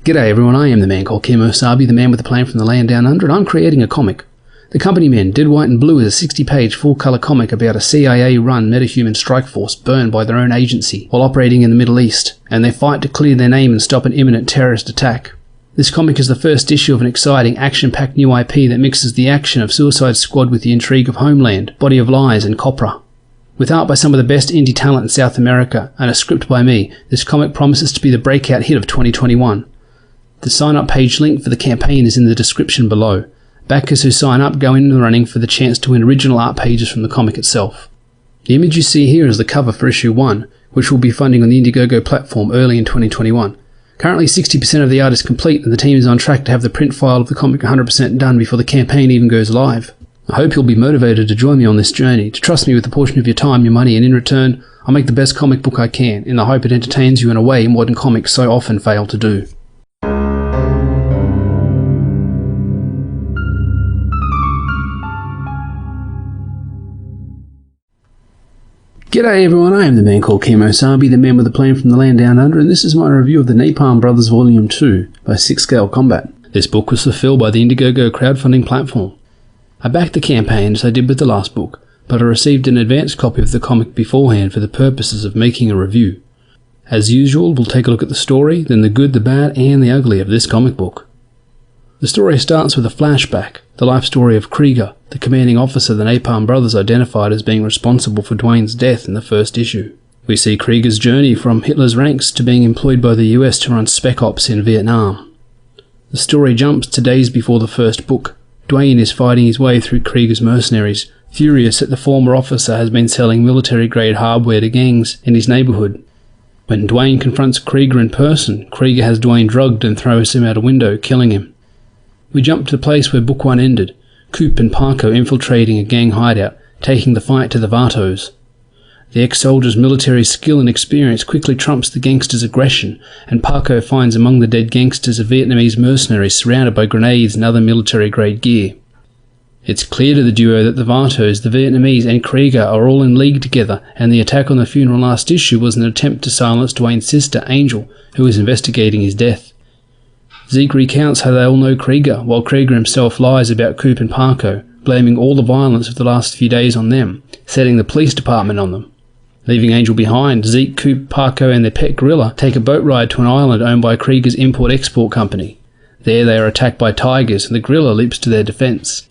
G'day everyone, I am the man called Kemosabe, the man with the plan from the land down under, and I'm creating a comic. The Company Men, Dead, White and Blue is a 60-page full-colour comic about a CIA-run metahuman strike force burned by their own agency while operating in the Middle East, and they fight to clear their name and stop an imminent terrorist attack. This comic is the first issue of an exciting, action-packed new IP that mixes the action of Suicide Squad with the intrigue of Homeland, Body of Lies and Copra. With art by some of the best indie talent in South America, and a script by me, this comic promises to be the breakout hit of 2021. The sign-up page link for the campaign is in the description below. Backers who sign up go in the running for the chance to win original art pages from the comic itself. The image you see here is the cover for issue 1, which will be funding on the Indiegogo platform early in 2021. Currently 60% of the art is complete and the team is on track to have the print file of the comic 100% done before the campaign even goes live. I hope you'll be motivated to join me on this journey, to trust me with a portion of your time, your money, and in return, I'll make the best comic book I can, in the hope it entertains you in a way modern comics so often fail to do. G'day everyone, I am the man called Kemosabe, the man with a plan from the land down under, and this is my review of the Napalm Brothers Volume 2 by SixScaleCombat. This book was fulfilled by the Indiegogo crowdfunding platform. I backed the campaign as I did with the last book, but I received an advanced copy of the comic beforehand for the purposes of making a review. As usual, we'll take a look at the story, then the good, the bad, and the ugly of this comic book. The story starts with a flashback, the life story of Krieger, the commanding officer the Napalm Brothers identified as being responsible for Dwayne's death in the first issue. We see Krieger's journey from Hitler's ranks to being employed by the US to run spec ops in Vietnam. The story jumps to days before the first book. Dwayne is fighting his way through Krieger's mercenaries, furious that the former officer has been selling military-grade hardware to gangs in his neighborhood. When Dwayne confronts Krieger in person, Krieger has Dwayne drugged and throws him out a window, killing him. We jump to the place where Book 1 ended, Coop and Parko infiltrating a gang hideout, taking the fight to the Vatos. The ex-soldier's military skill and experience quickly trumps the gangster's aggression, and Parko finds among the dead gangsters a Vietnamese mercenary surrounded by grenades and other military-grade gear. It's clear to the duo that the Vatos, the Vietnamese and Krieger are all in league together, and the attack on the funeral last issue was an attempt to silence Dwayne's sister, Angel, who is investigating his death. Zeke recounts how they all know Krieger, while Krieger himself lies about Coop and Parko, blaming all the violence of the last few days on them, setting the police department on them. Leaving Angel behind, Zeke, Coop, Parko and their pet gorilla take a boat ride to an island owned by Krieger's import-export company. There they are attacked by tigers and the gorilla leaps to their defense.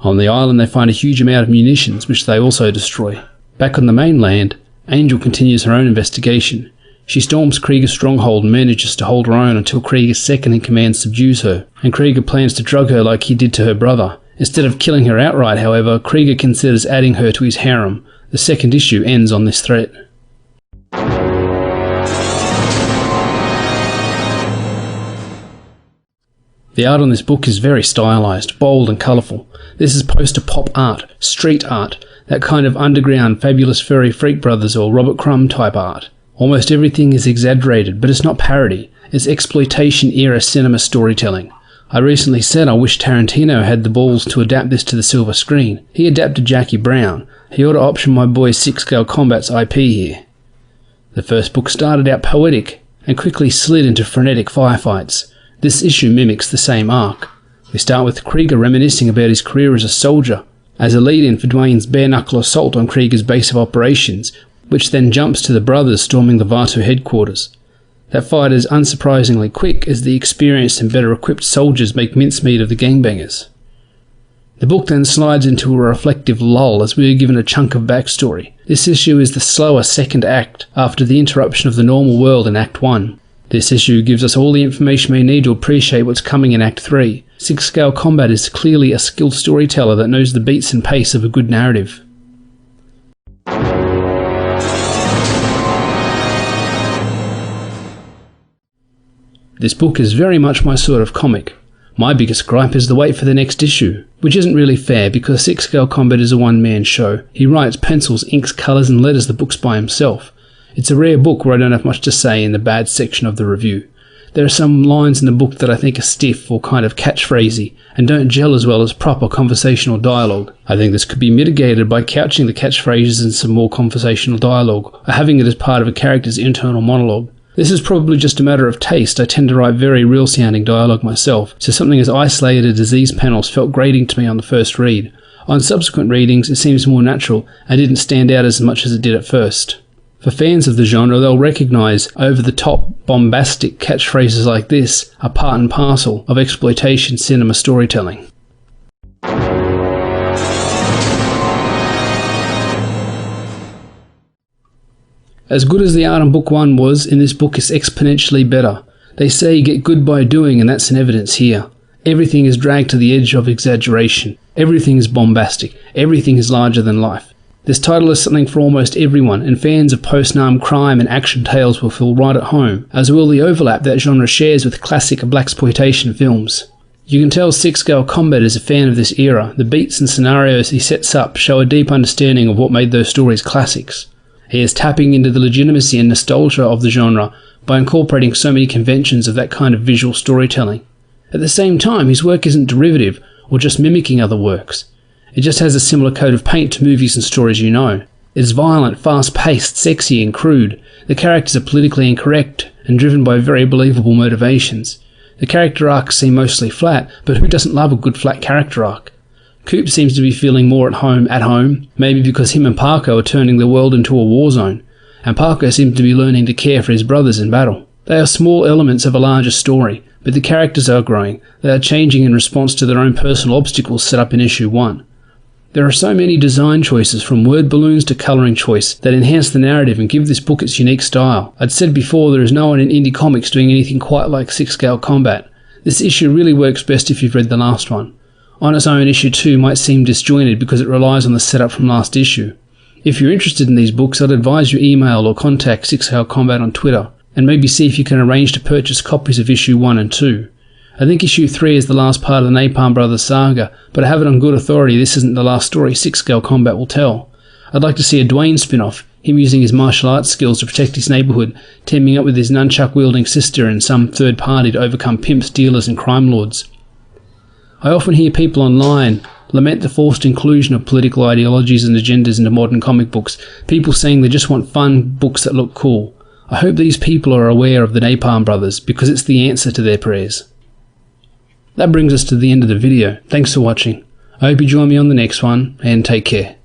On the island they find a huge amount of munitions, which they also destroy. Back on the mainland, Angel continues her own investigation. She storms Krieger's stronghold and manages to hold her own until Krieger's second-in-command subdues her, and Krieger plans to drug her like he did to her brother. Instead of killing her outright, however, Krieger considers adding her to his harem. The second issue ends on this threat. The art on this book is very stylized, bold and colourful. This is poster-pop art, street art, that kind of underground Fabulous Furry Freak Brothers or Robert Crumb type art. Almost everything is exaggerated, but it's not parody, it's exploitation-era cinema storytelling. I recently said I wish Tarantino had the balls to adapt this to the silver screen. He adapted Jackie Brown. He ought to option my boy SixScaleCombat's IP here. The first book started out poetic, and quickly slid into frenetic firefights. This issue mimics the same arc. We start with Krieger reminiscing about his career as a soldier, as a lead-in for Dwayne's bare-knuckle assault on Krieger's base of operations, which then jumps to the brothers storming the Vato headquarters. That fight is unsurprisingly quick as the experienced and better equipped soldiers make mincemeat of the gangbangers. The book then slides into a reflective lull as we are given a chunk of backstory. This issue is the slower second act after the interruption of the normal world in Act 1. This issue gives us all the information we need to appreciate what's coming in Act 3. SixScaleCombat is clearly a skilled storyteller that knows the beats and pace of a good narrative. This book is very much my sort of comic. My biggest gripe is the wait for the next issue, which isn't really fair because SixScaleCombat is a one-man show. He writes, pencils, inks, colours and letters the books by himself. It's a rare book where I don't have much to say in the bad section of the review. There are some lines in the book that I think are stiff or kind of catchphrasy and don't gel as well as proper conversational dialogue. I think this could be mitigated by couching the catchphrases in some more conversational dialogue or having it as part of a character's internal monologue. This is probably just a matter of taste. I tend to write very real-sounding dialogue myself, so something as isolated as these panels felt grating to me on the first read. On subsequent readings, it seems more natural and didn't stand out as much as it did at first. For fans of the genre, they'll recognise over-the-top, bombastic catchphrases like this are part and parcel of exploitation cinema storytelling. As good as the art in Book 1 was, in this book it's exponentially better. They say you get good by doing, and that's in evidence here. Everything is dragged to the edge of exaggeration. Everything is bombastic. Everything is larger than life. This title is something for almost everyone, and fans of post-Nam crime and action tales will feel right at home, as will the overlap that genre shares with classic blaxploitation films. You can tell SixScaleCombat is a fan of this era. The beats and scenarios he sets up show a deep understanding of what made those stories classics. He is tapping into the legitimacy and nostalgia of the genre by incorporating so many conventions of that kind of visual storytelling. At the same time, his work isn't derivative or just mimicking other works. It just has a similar coat of paint to movies and stories you know. It's violent, fast-paced, sexy and crude. The characters are politically incorrect and driven by very believable motivations. The character arcs seem mostly flat, but who doesn't love a good flat character arc? Coop seems to be feeling more at home, maybe because him and Parker are turning the world into a war zone, and Parker seems to be learning to care for his brothers in battle. They are small elements of a larger story, but the characters are growing. They are changing in response to their own personal obstacles set up in issue 1. There are so many design choices, from word balloons to colouring choice, that enhance the narrative and give this book its unique style. I'd said before, there is no one in indie comics doing anything quite like SixScaleCombat. This issue really works best if you've read the last one. On its own, issue 2 might seem disjointed because it relies on the setup from last issue. If you're interested in these books, I'd advise you email or contact SixScaleCombat on Twitter, and maybe see if you can arrange to purchase copies of issue 1 and 2. I think issue 3 is the last part of the Napalm Brothers saga, but I have it on good authority this isn't the last story SixScaleCombat will tell. I'd like to see a Dwayne spin-off, him using his martial arts skills to protect his neighbourhood, teaming up with his nunchuck-wielding sister and some third party to overcome pimps, dealers and crime lords. I often hear people online lament the forced inclusion of political ideologies and agendas into modern comic books, people saying they just want fun books that look cool. I hope these people are aware of the Napalm Brothers, because it's the answer to their prayers. That brings us to the end of the video. Thanks for watching. I hope you join me on the next one, and take care.